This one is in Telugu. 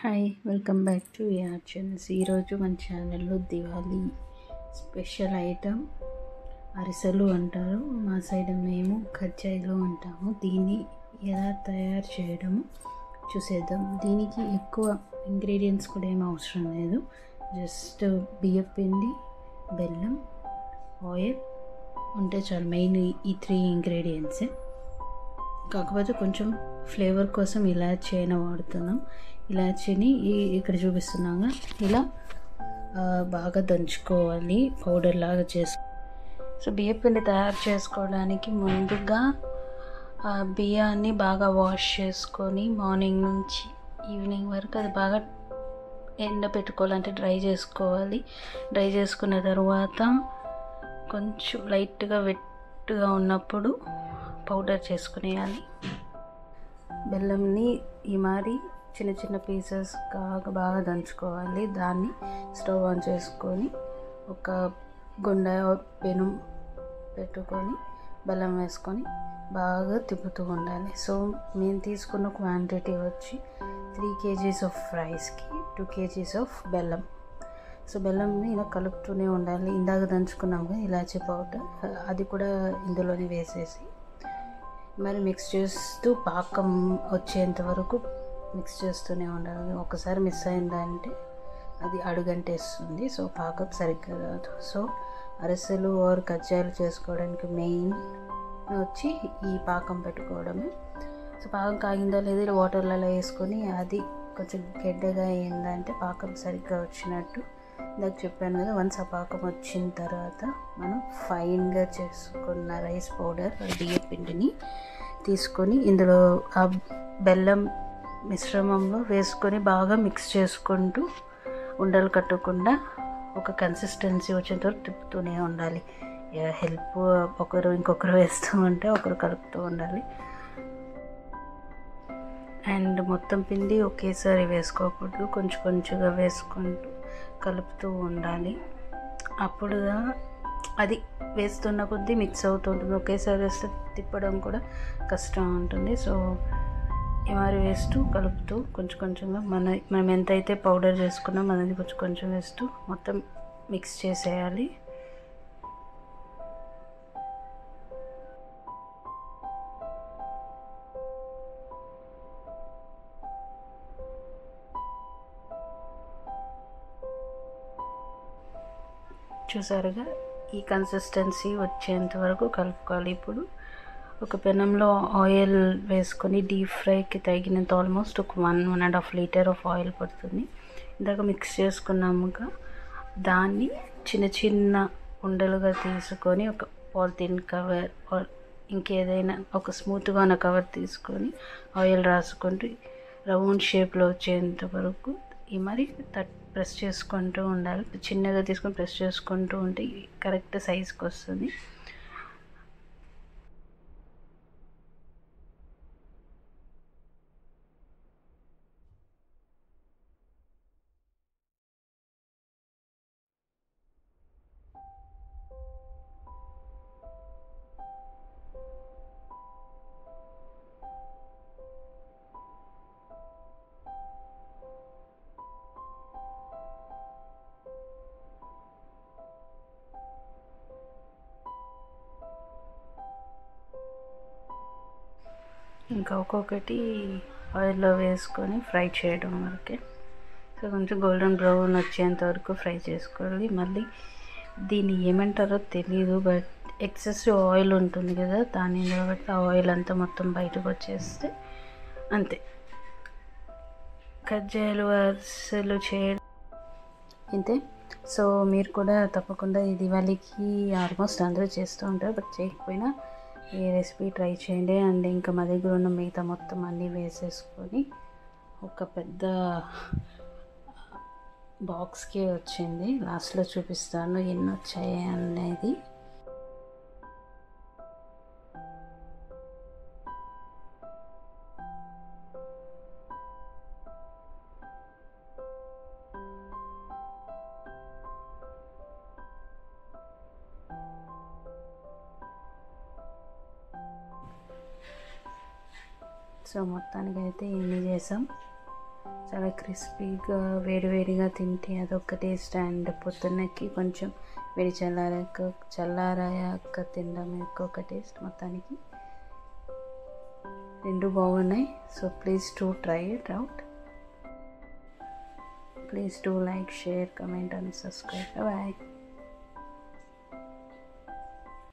Hi welcome back to channels. ఈరోజు మన ఛానల్లో దివాళీ స్పెషల్ ఐటమ్ అరిసెలు అంటారు. మా సైడ్ మేము కజ్జాయిలు అంటాము. దీన్ని ఎలా తయారు చేయడము చూసేద్దాం. దీనికి ఎక్కువ ఇంగ్రీడియంట్స్ కూడా ఏం అవసరం లేదు. జస్ట్ బియ్యం పిండి, బెల్లం, ఆయిల్ ఉంటే చాలు. మెయిన్ ఈ 3 ఇంగ్రీడియంట్సే. కాకపోతే కొంచెం ఫ్లేవర్ కోసం ఇలాచీ అయినా వాడుతున్నాం. ఇలాచీని ఇక్కడ చూపిస్తున్నాగా ఇలా బాగా దంచుకోవాలి, పౌడర్ లాగా సో బియ్యం పిండి తయారు చేసుకోవడానికి ముందుగా బియ్యాన్ని బాగా వాష్ చేసుకొని మార్నింగ్ నుంచి ఈవినింగ్ వరకు అది బాగా ఎండబెట్టుకోవాలంటే డ్రై చేసుకోవాలి. డ్రై చేసుకున్న తర్వాత కొంచెం లైట్గా వెట్గా ఉన్నప్పుడు పౌడర్ చేసుకునేయాలి. బెల్లంని ఈ మారి చిన్న చిన్న పీసెస్ బాగా దంచుకోవాలి. దాన్ని స్టవ్ ఆన్ చేసుకొని ఒక గుండ పెనం పెట్టుకొని బెల్లం వేసుకొని బాగా తిప్పుతూ ఉండాలి. సో మేము తీసుకున్న క్వాంటిటీ వచ్చి 3 kgs ఆఫ్ రైస్కి 2 kgs ఆఫ్ బెల్లం. సో బెల్లంని ఇలా కలుపుతూనే ఉండాలి. ఇందాక దంచుకున్నాము ఇలాచీ పౌడర్, అది కూడా ఇందులోనే వేసేసి మరి మిక్స్ చేస్తూ పాకం వచ్చేంత వరకు మిక్స్ చేస్తూనే ఉండాలి. ఒకసారి మిస్ అయిందంటే అది అడుగంటేస్తుంది. సో పాకం సరిగ్గా రాదు. సో అరిసెలు ఆర్ కజ్జాయిలు చేసుకోవడానికి మెయిన్ వచ్చి ఈ పాకం పెట్టుకోవడమే. సో పాకం కాగిందో లేదో వాటర్లలో వేసుకొని అది కొంచెం గడ్డగా అయిందంటే పాకం సరిగ్గా వచ్చినట్టు. ఇందాక చెప్పాను కదా, వన్స్ ఆ పాకం వచ్చిన తర్వాత మనం ఫైన్గా చేసుకున్న రైస్ పౌడర్ బియ్యం పిండిని తీసుకొని ఇందులో ఆ బెల్లం మిశ్రమంలో వేసుకొని బాగా మిక్స్ చేసుకుంటూ ఉండలు కట్టకుండా ఒక కన్సిస్టెన్సీ వచ్చేంత వరకు తిప్పుతూనే ఉండాలి. హెల్ప్ ఒకరు ఇంకొకరు వేస్తూ ఉంటే ఒకరు కలుపుతూ ఉండాలి. అండ్ మొత్తం పిండి ఒకేసారి వేసుకోకూడదు, కొంచెం కొంచెంగా వేసుకుంటూ కలుపుతూ ఉండాలి. అప్పుడు అది వేస్తున్న కొద్దీ మిక్స్ అవుతుంటుంది. ఒకేసారి వేస్తే తిప్పడం కూడా కష్టం ఉంటుంది. సో మరి వేస్తూ కలుపుతూ కొంచెం కొంచెంగా మనం ఎంతైతే పౌడర్ చేసుకున్నాం అనేది కొంచెం కొంచెం వేస్తూ మొత్తం మిక్స్ చేసేయాలి. చూసారుగా, ఈ కన్సిస్టెన్సీ వచ్చేంత వరకు కలుపుకోవాలి. ఇప్పుడు ఒక పెనంలో ఆయిల్ వేసుకొని డీప్ ఫ్రైకి తగినంత ఆల్మోస్ట్ ఒక 1.5 లీటర్ ఆఫ్ ఆయిల్ పడుతుంది. ఇందాక మిక్స్ చేసుకున్నాముగా దాన్ని చిన్న చిన్న ఉండలుగా తీసుకొని ఒక పాలిథిన్ కవర్ ఇంకేదైనా ఒక స్మూత్గా ఉన్న కవర్ తీసుకొని ఆయిల్ రాసుకుంటూ రౌండ్ షేప్లో వచ్చేంత వరకు ఈ మరి ప్రెస్ చేసుకుంటూ ఉండాలి. చిన్నగా తీసుకొని ప్రెస్ చేసుకుంటూ ఉంటే కరెక్ట్ సైజ్కి వస్తుంది. ఇంకా ఒక్కొక్కటి ఆయిల్లో వేసుకొని ఫ్రై చేయడం వరకే. సో కొంచెం గోల్డెన్ బ్రౌన్ వచ్చేంత వరకు ఫ్రై చేసుకోవాలి. మళ్ళీ దీన్ని ఏమంటారో తెలీదు, బట్ ఎక్సెసివ్ ఆయిల్ ఉంటుంది కదా, దాన్ని నిలబెట్టి ఆ ఆయిల్ అంతా మొత్తం బయటకు వచ్చేస్తే అంతే. కజ్జాయిలు అరిసెలు చేయడం ఇంతే. సో మీరు కూడా తప్పకుండా ఈ దివాళీకి ఆల్మోస్ట్ అందరూ చేస్తూ ఉంటారు, బట్ చేయకపోయినా ఈ రెసిపీ ట్రై చేయండి. అండ్ ఇంకా మా దగ్గర ఉన్న మిగతా మొత్తం అన్నీ వేసేసుకొని ఒక పెద్ద బాక్స్కి వచ్చింది. లాస్ట్లో చూపిస్తాను ఎన్ని వచ్చాయి అనేది. సో మొత్తానికి అయితే ఇన్ని చేసాం. సో చాలా క్రిస్పీగా వేడివేడిగా తింటే అదొక టేస్ట్, అండ్ పొద్దున్నకి కొంచెం వేడి చల్లారాక తినడం ఒక టేస్ట్. మొత్తానికి రెండు బాగున్నాయి. So please to try it out. Please do like, share, comment and subscribe. Bye.